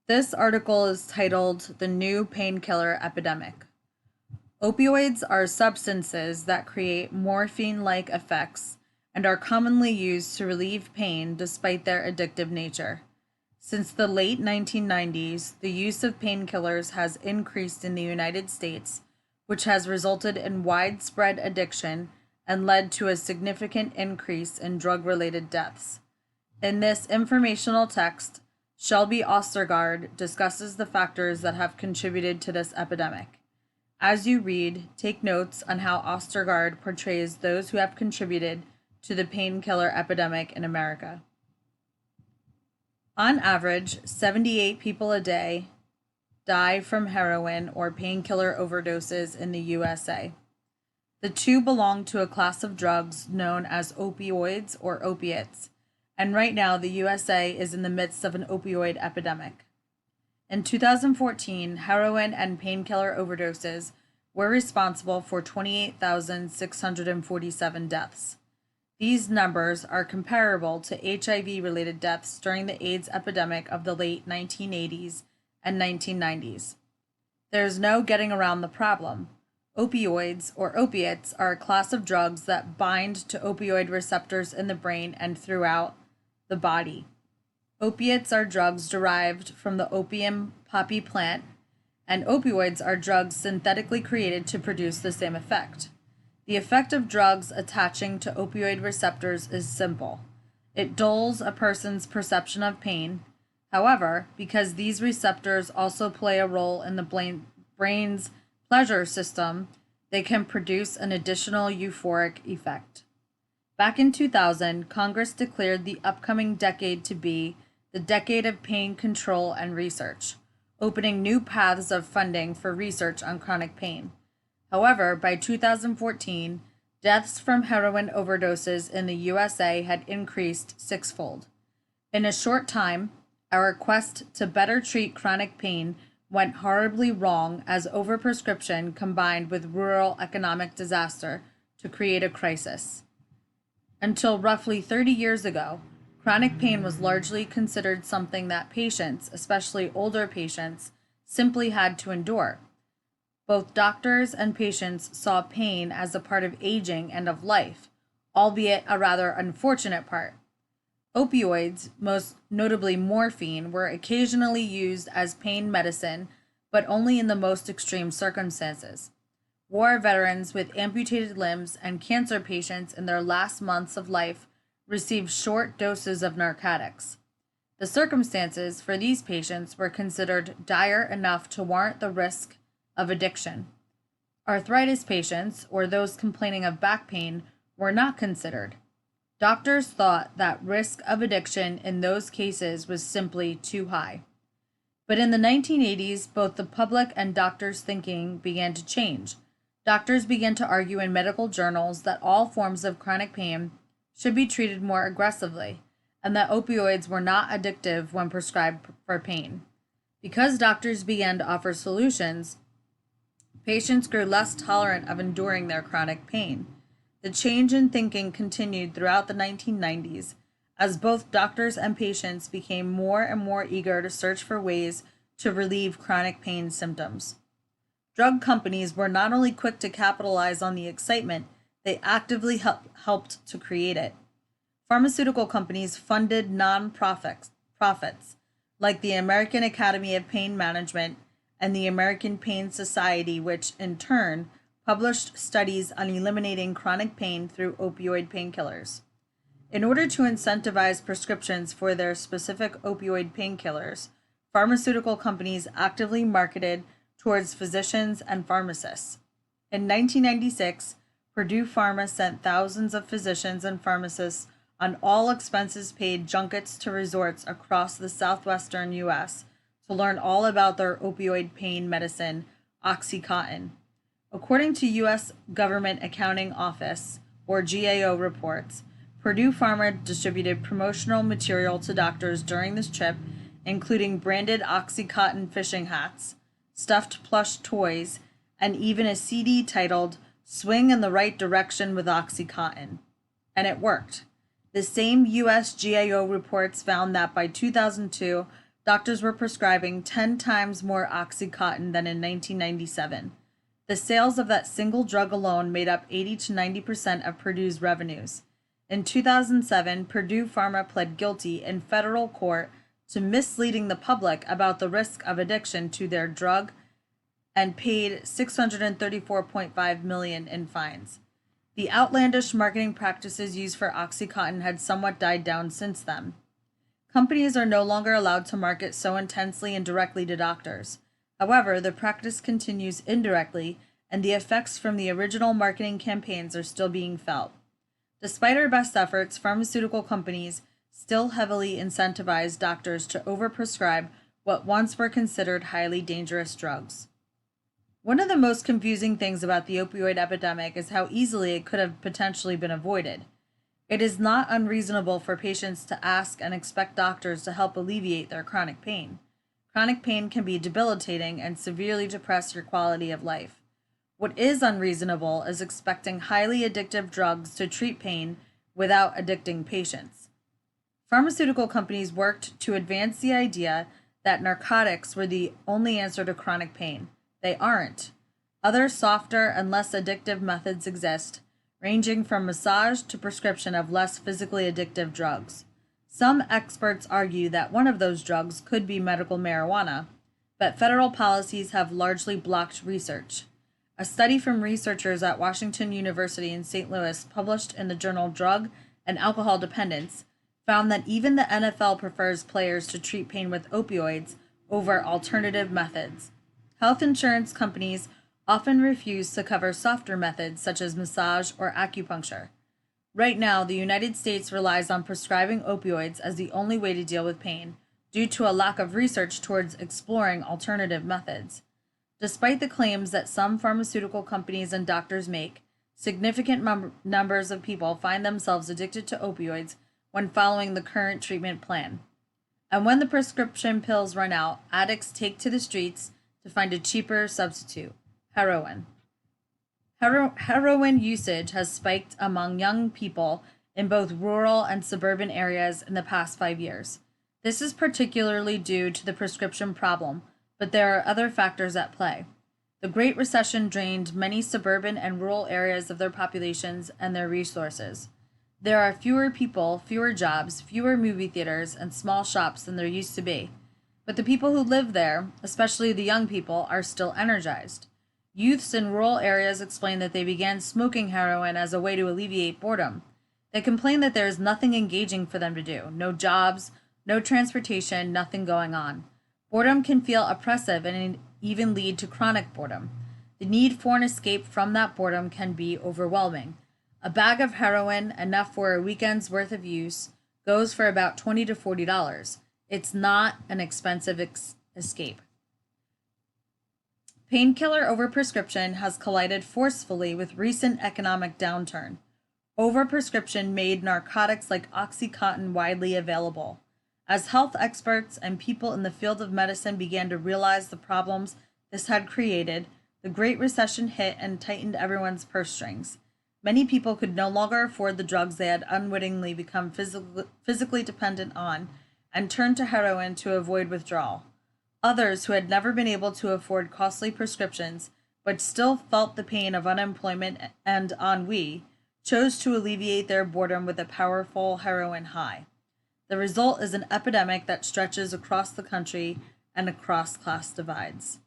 This article is titled The New Painkiller Epidemic. Opioids are substances that create morphine-like effects and are commonly used to relieve pain despite their addictive nature. Since the late 1990s, the use of painkillers has increased in the United States, which has resulted in widespread addiction and led to a significant increase in drug-related deaths. In this informational text, Shelby Ostergaard discusses the factors that have contributed to this epidemic. As you read, take notes on how Ostergaard portrays those who have contributed to the painkiller epidemic in America. On average, 78 people a day die from heroin or painkiller overdoses in the USA. The two belong to a class of drugs known as opioids or opiates, and right now the USA is in the midst of an opioid epidemic. In 2014, heroin and painkiller overdoses were responsible for 28,647 deaths. These numbers are comparable to HIV-related deaths during the AIDS epidemic of the late 1980s and 1990s. There's no getting around the problem. Opioids, or opiates, are a class of drugs that bind to opioid receptors in the brain and throughout the body. Opiates are drugs derived from the opium poppy plant, and opioids are drugs synthetically created to produce the same effect. The effect of drugs attaching to opioid receptors is simple. It dulls a person's perception of pain. However, because these receptors also play a role in the brain's pleasure system, they can produce an additional euphoric effect. Back in 2000, Congress declared the upcoming decade to be the decade of pain control and research, opening new paths of funding for research on chronic pain. However, by 2014, deaths from heroin overdoses in the USA had increased sixfold. In a short time, our quest to better treat chronic pain went horribly wrong as overprescription combined with rural economic disaster to create a crisis. Until roughly 30 years ago, chronic pain was largely considered something that patients, especially older patients, simply had to endure. Both doctors and patients saw pain as a part of aging and of life, albeit a rather unfortunate part. Opioids, most notably morphine, were occasionally used as pain medicine, but only in the most extreme circumstances. War veterans with amputated limbs and cancer patients in their last months of life received short doses of narcotics. The circumstances for these patients were considered dire enough to warrant the risk of addiction. Arthritis patients, or those complaining of back pain, were not considered. Doctors thought that risk of addiction in those cases was simply too high. But in the 1980s, both the public and doctors' thinking began to change. Doctors began to argue in medical journals that all forms of chronic pain should be treated more aggressively, and that opioids were not addictive when prescribed for pain. Because doctors began to offer solutions, patients grew less tolerant of enduring their chronic pain. The change in thinking continued throughout the 1990s as both doctors and patients became more and more eager to search for ways to relieve chronic pain symptoms. Drug companies were not only quick to capitalize on the excitement, they actively helped to create it. Pharmaceutical companies funded non-profits like the American Academy of Pain Management and the American Pain Society, which in turn published studies on eliminating chronic pain through opioid painkillers. In order to incentivize prescriptions for their specific opioid painkillers, pharmaceutical companies actively marketed towards physicians and pharmacists. In 1996, Purdue Pharma sent thousands of physicians and pharmacists on all expenses paid junkets to resorts across the southwestern U.S. to learn all about their opioid pain medicine, OxyContin. According to U.S. Government Accounting Office, or GAO reports, Purdue Pharma distributed promotional material to doctors during this trip, including branded OxyContin fishing hats, stuffed plush toys, and even a CD titled Swing in the Right Direction with OxyContin. And it worked. The same US GAO reports found that by 2002, doctors were prescribing 10 times more Oxycontin than in 1997. The sales of that single drug alone made up 80 to 90% of Purdue's revenues. In 2007, Purdue Pharma pled guilty in federal court to misleading the public about the risk of addiction to their drug and paid $634.5 million in fines. The outlandish marketing practices used for OxyContin had somewhat died down since then. Companies are no longer allowed to market so intensely and directly to doctors. However, the practice continues indirectly, and the effects from the original marketing campaigns are still being felt. Despite our best efforts, pharmaceutical companies still heavily incentivize doctors to overprescribe what once were considered highly dangerous drugs. One of the most confusing things about the opioid epidemic is how easily it could have potentially been avoided. It is not unreasonable for patients to ask and expect doctors to help alleviate their chronic pain. Chronic pain can be debilitating and severely depress your quality of life. What is unreasonable is expecting highly addictive drugs to treat pain without addicting patients. Pharmaceutical companies worked to advance the idea that narcotics were the only answer to chronic pain. They aren't. Other softer and less addictive methods exist, ranging from massage to prescription of less physically addictive drugs. Some experts argue that one of those drugs could be medical marijuana, but federal policies have largely blocked research. A study from researchers at Washington University in St. Louis, published in the journal Drug and Alcohol Dependence, found that even the NFL prefers players to treat pain with opioids over alternative methods. Health insurance companies often refuse to cover softer methods such as massage or acupuncture. Right now, the United States relies on prescribing opioids as the only way to deal with pain, due to a lack of research towards exploring alternative methods. Despite the claims that some pharmaceutical companies and doctors make, significant numbers of people find themselves addicted to opioids when following the current treatment plan. And when the prescription pills run out, addicts take to the streets to find a cheaper substitute: heroin. Heroin usage has spiked among young people in both rural and suburban areas in the past 5 years. This is particularly due to the prescription problem, but there are other factors at play. The Great Recession drained many suburban and rural areas of their populations and their resources. There are fewer people, fewer jobs, fewer movie theaters, and small shops than there used to be. But the people who live there, especially the young people, are still energized. Youths in rural areas explain that they began smoking heroin as a way to alleviate boredom. They complain that there is nothing engaging for them to do: no jobs, no transportation, nothing going on. Boredom can feel oppressive and even lead to chronic boredom. The need for an escape from that boredom can be overwhelming. A bag of heroin, enough for a weekend's worth of use, goes for about $20 to $40. It's not an expensive escape. Painkiller overprescription has collided forcefully with recent economic downturn. Overprescription made narcotics like Oxycontin widely available. As health experts and people in the field of medicine began to realize the problems this had created, the Great Recession hit and tightened everyone's purse strings. Many people could no longer afford the drugs they had unwittingly become physically dependent on, and turned to heroin to avoid withdrawal. Others, who had never been able to afford costly prescriptions but still felt the pain of unemployment and ennui, chose to alleviate their boredom with a powerful heroin high. The result is an epidemic that stretches across the country and across class divides.